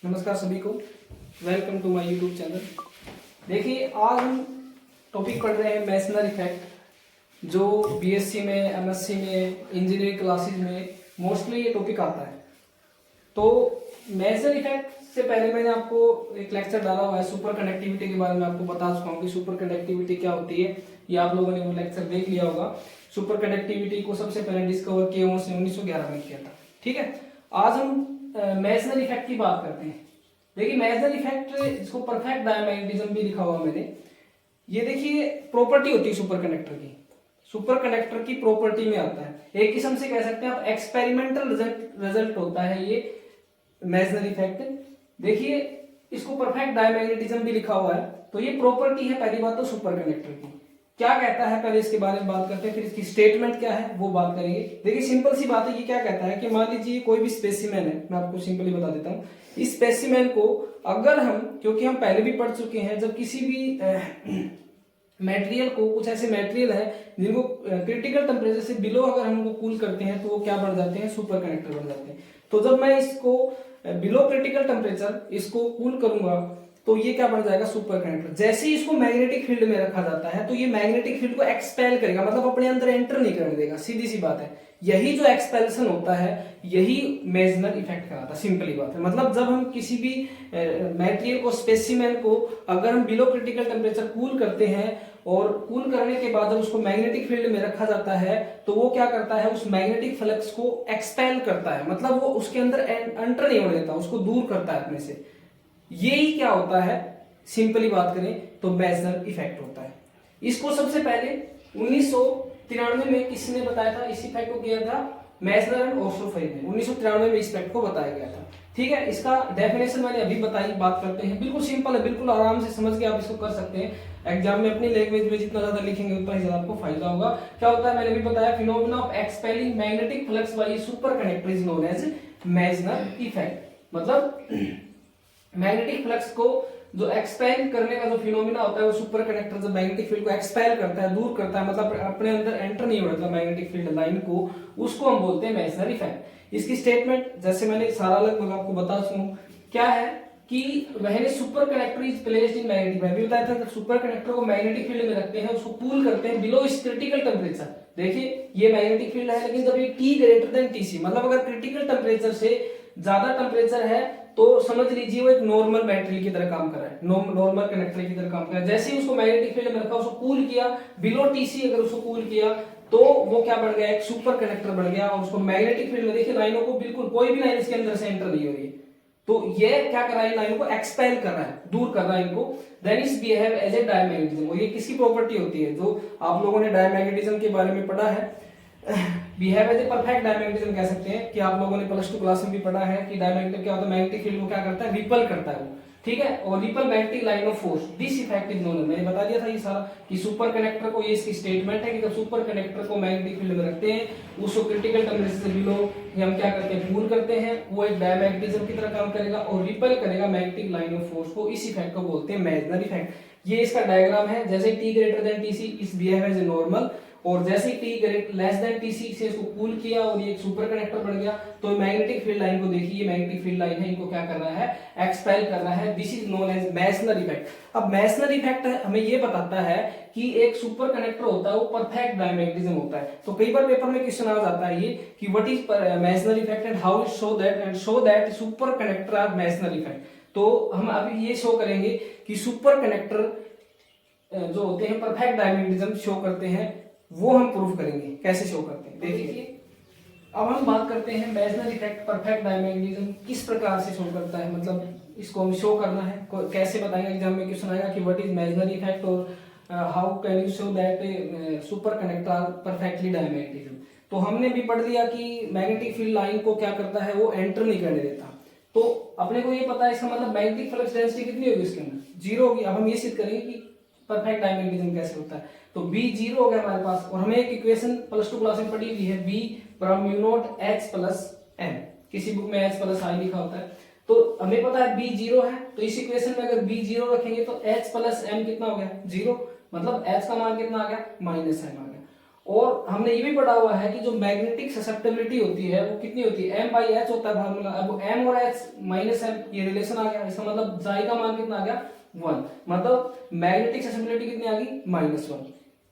नमस्कार सभी को, welcome to my YouTube channel. देखिए, आज हम टॉपिक पढ़ रहे हैं मेसनर इफेक्ट, जो बीएससी में, एमएससी में, इंजीनियरिंग क्लासेस में मोस्टली ये टॉपिक आता है। तो मेसनर इफेक्ट से पहले मैंने आपको एक लेक्चर डाला हुआ है सुपर कंडक्टिविटी के बारे में, आपको बता चुका हूँ कि सुपर कंडक्टिविटी क्या होती है। ये आप लोगों ने वो लेक्चर देख लिया होगा। सुपर कंडक्टिविटी को सबसे पहले डिस्कवर किया उसने 1911 में किया था। ठीक है, आज हम मेसनर इफेक्ट की बात करते हैं। देखिए, मेसनर इफेक्ट, इसको परफेक्ट डायमैग्नेटिज्म भी लिखा हुआ मैंने। ये देखिए प्रॉपर्टी होती है सुपर कंडक्टर की। सुपर कंडक्टर की प्रॉपर्टी में आता है, एक किस्म से कह सकते हैं आप एक्सपेरिमेंटल रिजल्ट होता है ये मेसनर इफेक्ट। देखिए, इसको परफेक्ट डायमैग्नेटिज्म भी लिखा हुआ है। तो ये प्रॉपर्टी है पहली बात तो सुपर कंडक्टर की। क्या कहता है पहले इसके बारे में बात करते हैं, फिर इसकी स्टेटमेंट क्या है वो बात करेंगे। देखिए, सिंपल सी बात है। ये क्या कहता है कि मान लीजिए कोई भी स्पेसिमेन है, मैं आपको सिंपली बता देता हूँ। इस स्पेसिमेन को अगर हम, क्योंकि हम पहले भी पढ़ चुके हैं, जब किसी भी मटेरियल को, कुछ ऐसे मटेरियल है जिनको क्रिटिकल टेम्परेचर से बिलो अगर हम उनको कूल करते हैं तो वो क्या बन जाते हैं, सुपर कंडक्टर बन जाते हैं। तो जब मैं इसको बिलो क्रिटिकल टेम्परेचर इसको कूल करूंगा तो ये क्या बन जाएगा, सुपर कंडक्टर। जैसे ही इसको मैग्नेटिक फील्ड में रखा जाता है तो ये मैग्नेटिक फील्ड को एक्सपेल करेगा, मतलब अपने अंदर एंटर नहीं करने देगा। सीधी सी बात है, यही जो एक्सपेल्सन होता है यही मेसनर इफेक्ट कहलाता है। सिंपली बात है, मतलब जब हम किसी भी मटेरियल को, स्पेसिमेन को अगर हम बिलो क्रिटिकल टेम्परेचर कूल करते हैं और कूल करने के बाद जब उसको मैग्नेटिक फील्ड में रखा जाता है तो वो क्या करता है, उस मैग्नेटिक फ्लक्स को एक्सपेल करता है, मतलब वो उसके अंदर एंटर नहीं होने देता, उसको दूर करता है अपने से। यही क्या होता है, सिंपली बात करें तो मेसनर इफेक्ट होता है। इसको सबसे पहले 1993 में किसने बताया था, इस इफेक्ट को किया था मेसनर एंड ओस्ट्रोफाइल ने। 1993 में इस इफेक्ट को बताया गया था। ठीक है, इसका डेफिनेशन मैंने अभी बताई, बात करते हैं। बिल्कुल सिंपल है, बिल्कुल आराम से समझ के आप इसको कर सकते हैं। एग्जाम में अपनी लैंग्वेज में जितना ज्यादा लिखेंगे उतना ही ज्यादा आपको फायदा होगा। क्या होता है, मैंने भी बताया, phenomena of expelling magnetic flux by super conductor is known as Meissner effect. मतलब मैग्नेटिक फ्लक्स को जो एक्सपेल करने का जो फिनोमिना होता है वो सुपर कंडक्टर जब मैग्नेटिक फील्ड को एक्सपेल करता है, दूर करता है, मतलब अपने अंदर एंटर नहीं होता मैग्नेटिक फील्ड लाइन को, उसको हम बोलते हैं मेसनर इफेक्ट। इसकी स्टेटमेंट जैसे मैंने सारा लगभग आपको बता चुका हूं, क्या है कि वह super conductor is placed in magnetic, मैं भी बताया था सुपर कंडक्टर को मैग्नेटिक फील्ड में रखते हैं, उसको कूल करते हैं बिलो इस क्रिटिकल टेम्परेचर। देखिए, ये मैग्नेटिक फील्ड है, लेकिन जब ये टी ग्रेटर देन टीसी, मतलब अगर क्रिटिकल टेम्परेचर से ज्यादा टेम्परेचर है तो समझ लीजिए वो एक नॉर्मल बैटरी की तरह काम कर रहा है, नॉर्मल कंडक्टर की तरह काम कर रहा है। जैसे ही उसको मैग्नेटिक फील्ड में रखा, उसको कूल किया बिलो टीसी, अगर उसको कूल किया तो वो क्या बन गया, एक सुपर कंडक्टर बन गया। और उसको मैग्नेटिक फील्ड में देखिए लाइनों को बिल्कुल कोई भी लाइन इसके अंदर से एंटर नहीं हो रही है, तो ये क्या कर रहा है, लाइनों को एक्सपेल कर रहा है, दूर कर रहा है इनको। Then is behave as a diamagnetism. और ये किसकी प्रॉपर्टी होती है, जो आप लोगों ने डायमैग्नेटिज्म के बारे में पढ़ा है, behave as a perfect diamagnetism कह सकते हैं, कि आप लोगों ने प्लस 2 क्लास में भी पढ़ा है कि डायमैग्नेटिज्म क्या होता है, मैग्नेटिक फील्ड को क्या करता है, रिपल करता है वो। ठीक है, और ripple magnetic line of force, this effect is known, मैंने बता दिया था ये सारा कि सुपर कंडक्टर को, ये इसकी स्टेटमेंट है कि जब सुपर कंडक्टर को मैग्नेटिक फील्ड में रखते हैं, उसको क्रिटिकल टेम्परेचर से बिलो हम क्या करते हैं, कूल करते हैं, वो एक डायमैग्नेटिज्म की तरह काम करेगा और रिपल करेगा मैग्नेटिक लाइन ऑफ फोर्स को। इस इफेक्ट को बोलते हैं मेसनर इफेक्ट। ये इसका डायग्राम है, जैसे टी ग्रेटर देन टीसी इस बिहेव एज ए नॉर्मल, और जैसे टी लेस देन टीसी से इसको कूल किया और ये एक सुपर कंडक्टर बन गया, तो मैग्नेटिक फील्ड लाइन को देखिए, मैग्नेटिक फील्ड लाइन है, इनको क्या कर रहा है, एक्सपेल कर रहा है। This is known as Meissner effect. अब मेसनर इफेक्ट हमें ये बताता है कि एक सुपर कंडक्टर होता है वो परफेक्ट डायमैग्नेटिज्म होता है। तो कई बार पेपर में क्वेश्चन आ जाता है ये कि what is Meissner effect and how it show that super conductor are Meissner effect. तो हम अभी ये शो करेंगे कि सुपर कंडक्टर जो होते हैं परफेक्ट डायमैग्नेटिज्म शो करते हैं, वो हम प्रूफ करेंगे कैसे शो करते हैं। देखिए, अब हम बात करते हैं मेसनर इफेक्ट परफेक्ट डायमैग्नेटिज्म किस प्रकार से शो करता है, मतलब इसको हम शो करना है कैसे बताएंगे। एग्जाम में क्वेश्चन आएगा कि व्हाट इज मेसनर इफेक्ट और how can you show that super conductor are perfectly diamagnetism. तो हमने भी पढ़ लिया कि मैग्नेटिक फील्ड लाइन को क्या करता है, वो एंटर नहीं करने देता। तो अपने को ये पता है, इसका मतलब मैग्नेटिक फ्लक्स डेंसिटी कितनी होगी, इसके अंदर 0 होगी। अब हम ये सिद्ध करेंगे कि परफेक्ट डायमैग्नेटिज्म कैसे होता है। तो B 0 हो गया हमारे पास, और हमें एक इक्वेशन प्लस 2 क्लास में पढ़ी हुई है, B बराबर mu naught H plus M, किसी बुक में H प्लस I लिखा होता है। तो हमें पता है B 0 है, तो इस इक्वेशन में अगर B 0 रखेंगे तो H प्लस M कितना हो गया, 0, मतलब H का मान कितना आ गया, -M आ गया। और हमने ये भी पढ़ा हुआ है कि जो मैग्नेटिक ससेप्टेबिलिटी होती है वो कितनी होती है, m बाई एच होता है फार्मूला। अब m और h माइनस m, ये रिलेशन आ गया, इसका मतलब जाई का मान कितना आ गया 1, मतलब मैग्नेटिक ससेप्टेबिलिटी कितनी आ गई -1।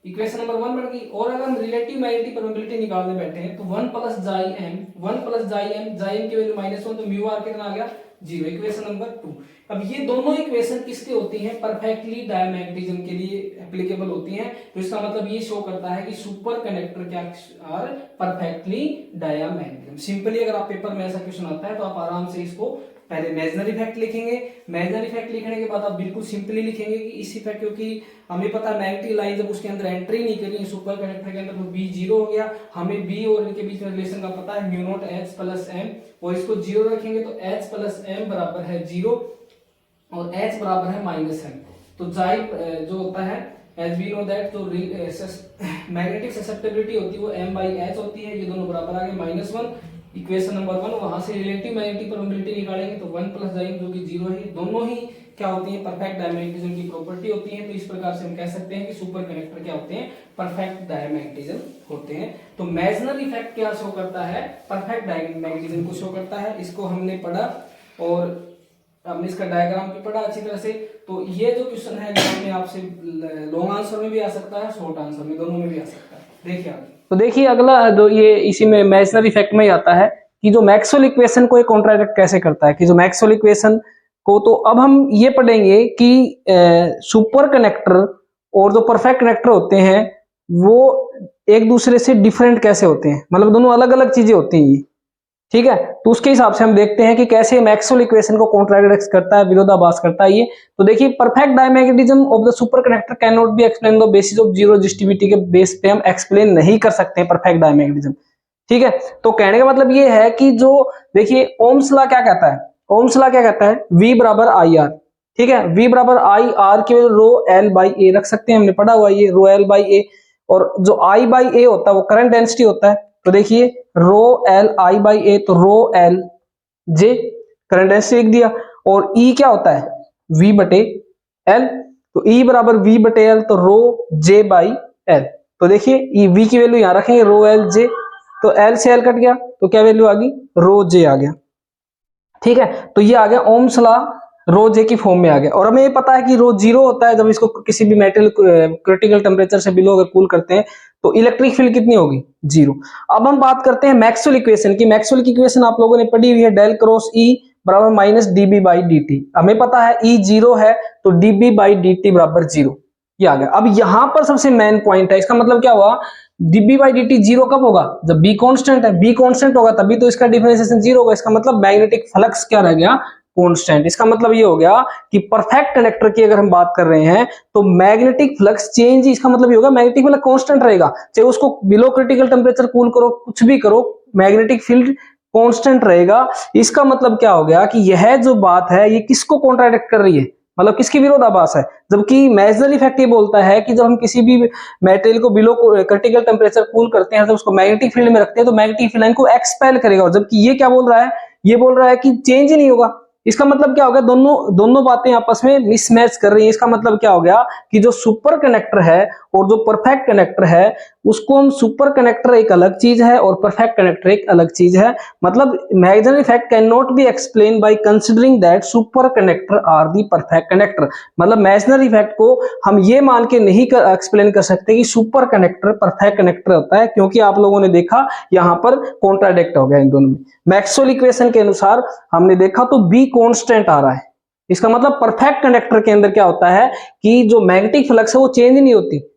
इक्वेशन नंबर 1 बन गई। और अगर हम रिलेटिव मैग्नेटिक परमेबिलिटी निकालने बैठे हैं तो 1 प्लस जाई एम, 1 प्लस जाई एम की वैल्यू -1, तो म्यू आर कितना आ गया 0, इक्वेशन नंबर 2। अब ये दोनों इक्वेशन किसके होती हैं, परफेक्टली डायमैग्नेटिज्म के लिए एप्लीकेबल होती हैं। तो इसका मतलब ये शो करता है कि सुपर कनेक्टर क्या आर परफेक्टली डायमैग्नेटिज्म। सिंपली अगर आप पेपर में ऐसा क्वेश्चन आता है तो आप आराम से इसको पहले मेजनर इफेक्ट लिखेंगे, मेजनर इफेक्ट लिखने के बाद आप बिल्कुल सिंपली लिखेंगे कि इस इफेक्ट, क्योंकि हमें पता है मैग्नेटिक लाइन जब उसके अंदर एंट्री नहीं करी सुपर कंडक्टर के अंदर तो बी 0 हो गया। हमें बी और इनके बीच में रिलेशन का पता है mu naught H plus M, और इसको 0 रखेंगे तो एच प्लस एम बराबर है 0 और एच बराबर है -m। तो जाई जो होता है एज वी नो दैट, तो मैग्नेटिक ससेप्टेबिलिटी होती है वो m बाई एच होती है, ये दोनों बराबर आ गए -1, इक्वेशन नंबर 1। वहां से रिलेटिव मैग्नेटिक परमेबिलिटी निकालेंगे तो 1 प्लस जाई जो कि 0 है। दोनों ही क्या होती है, परफेक्ट डायमैग्नेटिज्म की प्रॉपर्टी होती है। तो इस प्रकार से हम कह सकते हैं कि सुपर कनेक्टर क्या होते हैं, परफेक्ट डायमैग्नेटिज्म होते हैं। तो मेजनर इफेक्ट क्या शो करता है, परफेक्ट डायमैग्नेटिज्म को शो करता है। इसको हमने पढ़ा और हमने इसका डायग्राम भी पढ़ा अच्छी तरह से। तो ये जो क्वेश्चन है एग्जाम में आपसे लॉन्ग आंसर में भी आ सकता है, शॉर्ट आंसर में, दोनों में भी आ सकता है। देखिए आगे, तो देखिए अगला जो ये इसी में मैक्सवेल इफेक्ट में ही आता है कि जो मैक्सवेल इक्वेशन को कॉन्ट्रैक्ट कैसे करता है, कि जो मैक्सवेल इक्वेशन को, तो अब हम ये पढ़ेंगे कि सुपर कनेक्टर और जो परफेक्ट कनेक्टर होते हैं वो एक दूसरे से डिफरेंट कैसे होते हैं, मतलब दोनों अलग अलग चीजें होती हैं ये, ठीक है। तो उसके हिसाब से हम देखते हैं कि कैसे मैक्सवेल इक्वेशन को कॉन्ट्रैक्ट करता है, विरोधाभास करता है ये। तो देखिए, perfect diamagnetism of the super connector can not be explain the basis of zero resistivity के बेस पे हम एक्सप्लेन नहीं कर सकते हैं परफेक्ट डायमैग्नेटिज्म, ठीक है। तो कहने का मतलब ये है कि जो देखिए ओम्स लॉ क्या कहता है, ओम्स लॉ क्या कहता है, V बराबर आई आर, ठीक है। V बराबर आई आर के रो एल बाई ए रख सकते हैं, हमने पढ़ा हुआ ये रो एल बाई ए। और जो आई बाई ए होता है वो करंट डेंसिटी होता है। तो देखिए रो एल आई बाई ए, तो rho L J current density लिख दिया। और ई क्या होता है, V बटे एल, तो ई बराबर V बटे एल, तो रो जे बाई एल। तो देखिए ई V की वैल्यू यहां रखेंगे रो एल जे, तो एल से एल कट गया तो क्या वैल्यू आ गई, रो जे आ गया, ठीक है। तो ये आ गया ओम्स लॉ रो जे की फॉर्म में आ गया। और हमें ये पता है कि रो 0 होता है जब इसको किसी भी मेटल क्रिटिकल टेम्परेचर से बिलो अगर कूल करते हैं तो इलेक्ट्रिक फील्ड कितनी होगी, 0। अब हम बात करते हैं मैक्सवेल इक्वेशन की। मैक्सवेल की इक्वेशन आप लोगों ने पढ़ी हुई है, डेल क्रॉस ई बराबर minus dB by D T. हमें पता है ई 0 है तो डीबी बाई डी टी बराबर 0, ये आ गया। अब यहां पर सबसे मेन पॉइंट है, इसका मतलब क्या हुआ, डीबी बाई डी टी 0 कब होगा, जब बी कांस्टेंट है, बी कांस्टेंट होगा तभी तो इसका डिफरेंशिएशन 0 होगा। इसका मतलब मैग्नेटिक फ्लक्स क्या रह गया, कांस्टेंट। इसका मतलब ये हो गया कि परफेक्ट कंडक्टर की अगर हम बात कर रहे हैं तो मैग्नेटिक फ्लक्स चेंज, इसका मतलब ये होगा मैग्नेटिक फ्लक्स कांस्टेंट रहेगा, चाहे उसको बिलो क्रिटिकल टेम्परेचर कूल करो, कुछ भी करो, मैग्नेटिक फील्ड कांस्टेंट रहेगा। इसका मतलब क्या हो गया कि यह जो बात है ये किसको कॉन्ट्रैडिक्ट कर रही है, मतलब किसकी विरोधाभास है। जबकि मेजनर इफेक्ट ये बोलता है कि जब हम किसी भी मेटेरियल को बिलो क्रिटिकल टेम्परेचर कूल करते हैं, जब उसको मैग्नेटिक फील्ड में रखते हैं तो मैग्नेटिक फील्ड को एक्सपेल करेगा। जबकि ये क्या बोल रहा है, ये बोल रहा है कि चेंज ही नहीं होगा। इसका मतलब क्या हो गया, दोनों बातें आपस में मिसमैच कर रही हैं। इसका मतलब क्या हो गया कि जो सुपर कनेक्टर है और जो परफेक्ट कनेक्टर है उसको हम, सुपर कनेक्टर एक अलग चीज है और परफेक्ट कनेक्टर एक अलग चीज है। मतलब magnetic effect can not be explain by considering that super connector are the perfect connector. मतलब मैग्नेटिक इफेक्ट को हम ये मान के नहीं एक्सप्लेन कर सकते कि सुपर कनेक्टर परफेक्ट कनेक्टर होता है, क्योंकि आप लोगों ने देखा यहां पर कॉन्ट्राडिक्ट हो गया इन दोनों में। मैक्सवेल इक्वेशन के अनुसार हमने देखा तो बी कांस्टेंट आ रहा है, इसका मतलब परफेक्ट कंडक्टर के अंदर क्या होता है कि जो मैग्नेटिक फ्लक्स है वो चेंज नहीं होती।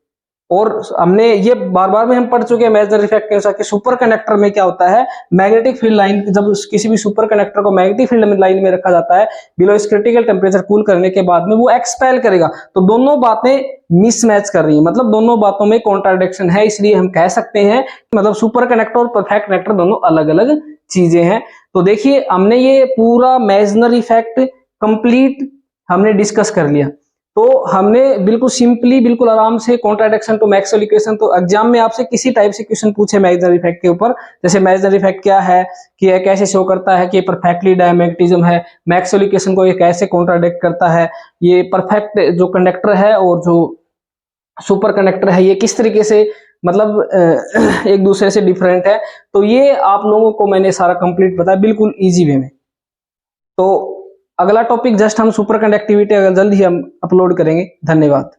और हमने ये बार बार में हम पढ़ चुके हैं मेजनर इफेक्ट के अनुसार कि सुपर कंडक्टर में क्या होता है, मैग्नेटिक फील्ड लाइन, जब किसी भी सुपर कंडक्टर को मैग्नेटिक फील्ड लाइन में रखा जाता है बिलो इस क्रिटिकल टेम्परेचर कूल करने के बाद में वो एक्सपेल करेगा। तो दोनों बातें मिसमैच कर रही है, मतलब दोनों बातों में कॉन्ट्राडिक्शन है। इसलिए हम कह सकते हैं मतलब सुपर कनेक्टर और परफेक्ट कनेक्टर दोनों अलग अलग चीजें हैं। तो देखिए हमने ये पूरा मेजनर इफेक्ट कंप्लीट हमने डिस्कस कर लिया। तो हमने बिल्कुल सिंपली, बिल्कुल आराम से कॉन्ट्राडिक्शन टू मैक्सवेल इक्वेशन, तो एग्जाम में आपसे किसी टाइप से क्वेश्चन पूछे मैग्नेटिक इफेक्ट के ऊपर, जैसे मैग्नेटिक इफेक्ट क्या है, कि यह कैसे शो करता है कि ये परफेक्टली डायमैग्नेटिज्म है, मैक्सवेल इक्वेशन को ये कैसे कॉन्ट्राडिक्ट करता है, ये परफेक्ट जो कंडक्टर है और जो सुपर कंडक्टर है ये किस तरीके से मतलब एक दूसरे से डिफरेंट है। तो ये आप लोगों को मैंने सारा कंप्लीट बताया बिल्कुल इजी वे में। तो अगला टॉपिक जस्ट हम सुपर कंडक्टिविटी अगर जल्द ही हम अपलोड करेंगे। धन्यवाद।